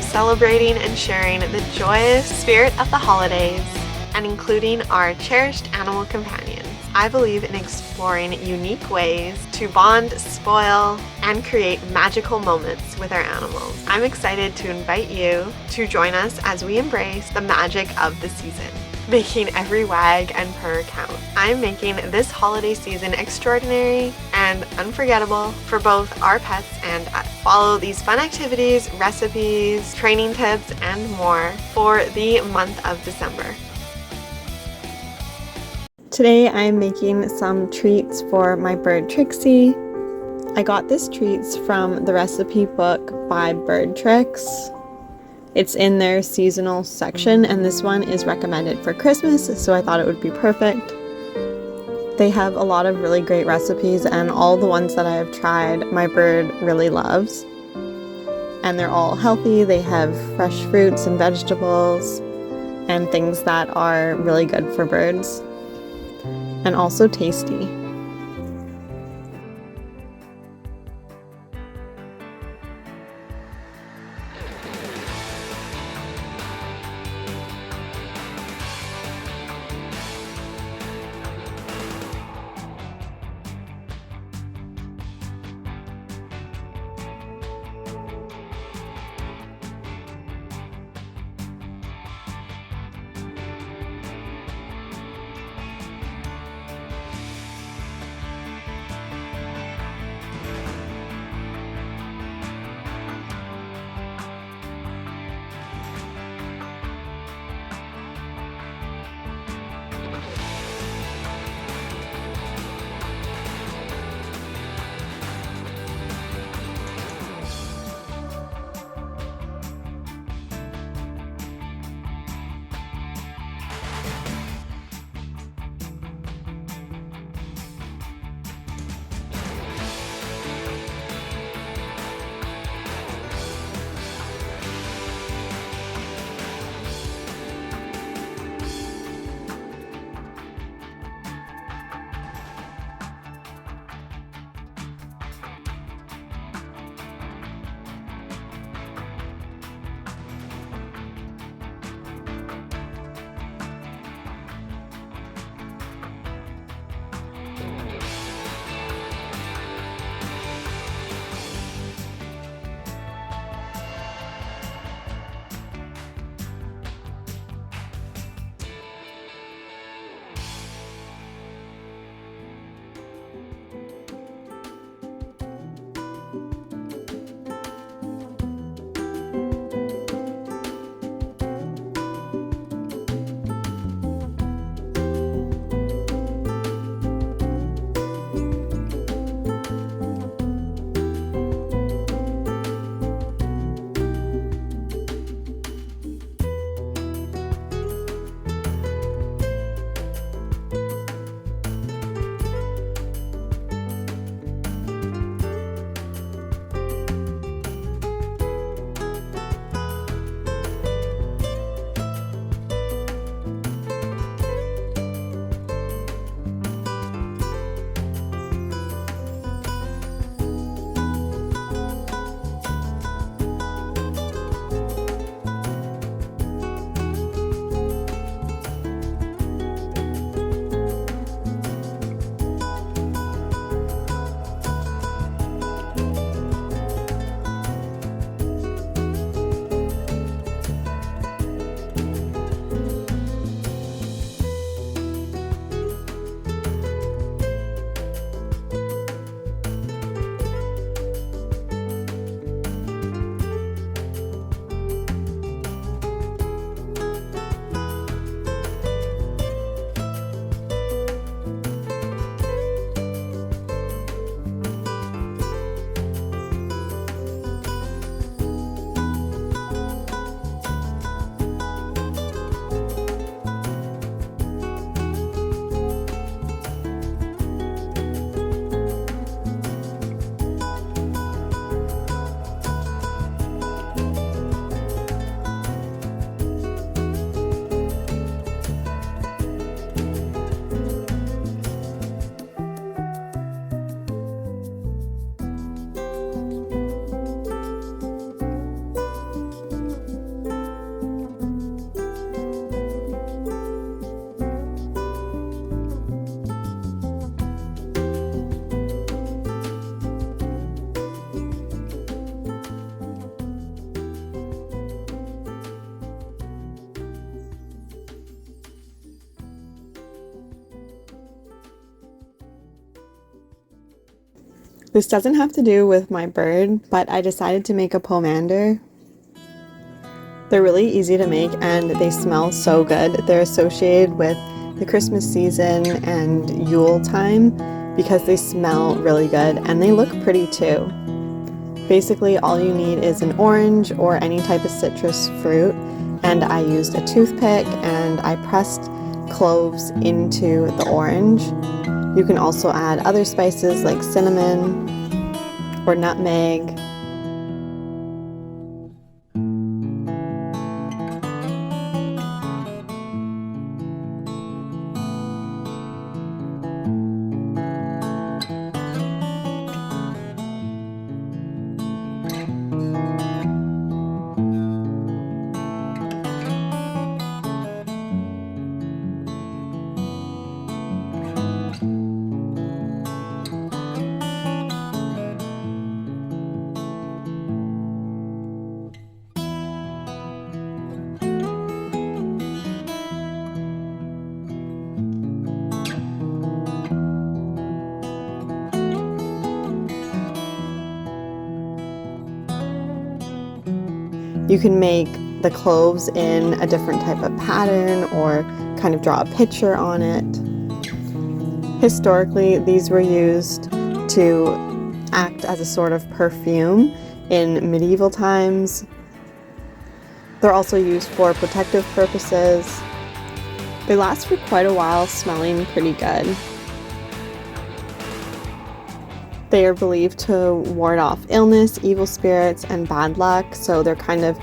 celebrating and sharing the joyous spirit of the holidays and including our cherished animal companions. I believe in exploring unique ways to bond, spoil, and create magical moments with our animals. I'm excited to invite you to join us as we embrace the magic of the season, making every wag and purr count. I'm making this holiday season extraordinary and unforgettable for both our pets and us. Follow these fun activities, recipes, training tips, and more for the month of December. Today I'm making some treats for my bird Trixie. I got this treats from the recipe book by Bird Tricks. It's in their seasonal section, and this one is recommended for Christmas, so I thought it would be perfect. They have a lot of really great recipes, and all the ones that I have tried, my bird really loves. And they're all healthy. They have fresh fruits and vegetables and things that are really good for birds, and also tasty. This doesn't have to do with my bird, but I decided to make a pomander. They're really easy to make and they smell so good. They're associated with the Christmas season and Yule time because they smell really good and they look pretty too. Basically, all you need is an orange or any type of citrus fruit, and I used a toothpick and I pressed cloves into the orange. You can also add other spices like cinnamon or nutmeg. You can make the cloves in a different type of pattern or kind of draw a picture on it. Historically, these were used to act as a sort of perfume in medieval times. They're also used for protective purposes. They last for quite a while, smelling pretty good. They are believed to ward off illness, evil spirits, and bad luck, so they're kind of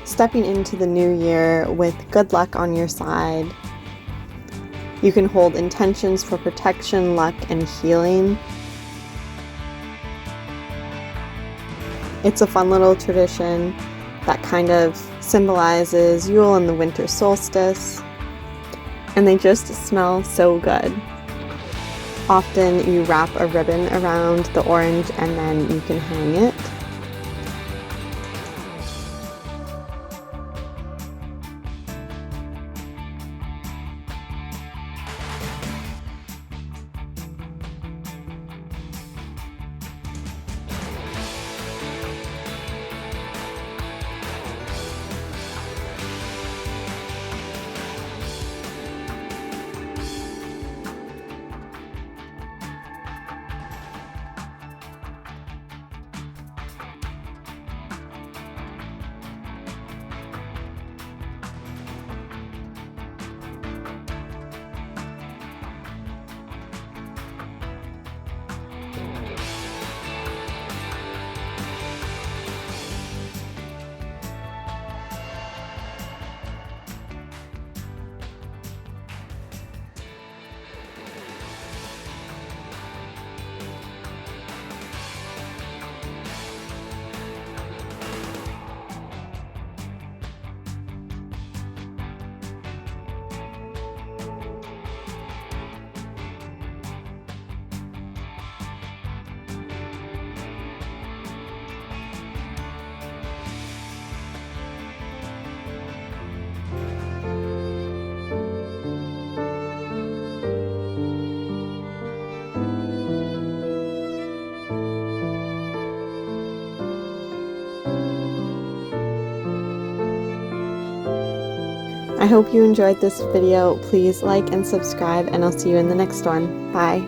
stepping into the new year with good luck on your side. You can hold intentions for protection, luck, and healing. It's a fun little tradition that kind of symbolizes Yule and the winter solstice, and they just smell so good. Often you wrap a ribbon around the orange and then you can hang it. I hope you enjoyed this video. Please like and subscribe, and I'll see you in the next one. Bye.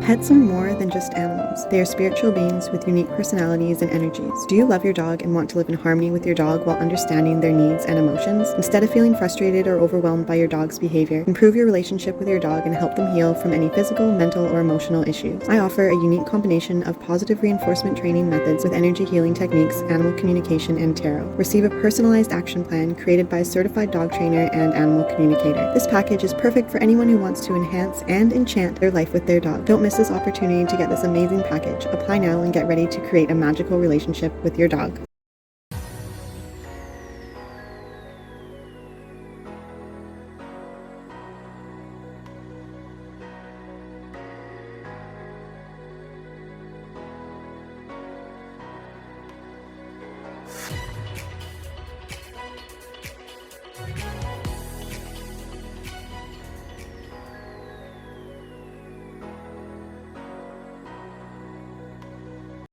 Pets are more than just animals. They are spiritual beings with unique personalities and energies. Do you love your dog and want to live in harmony with your dog while understanding their needs and emotions? Instead of feeling frustrated or overwhelmed by your dog's behavior, improve your relationship with your dog and help them heal from any physical, mental, or emotional issues. I offer a unique combination of positive reinforcement training methods with energy healing techniques, animal communication, and tarot. Receive a personalized action plan created by a certified dog trainer and animal communicator. This package is perfect for anyone who wants to enhance and enchant their life with their dog. Don't miss this opportunity to get this amazing package. Apply now and get ready to create a magical relationship with your dog.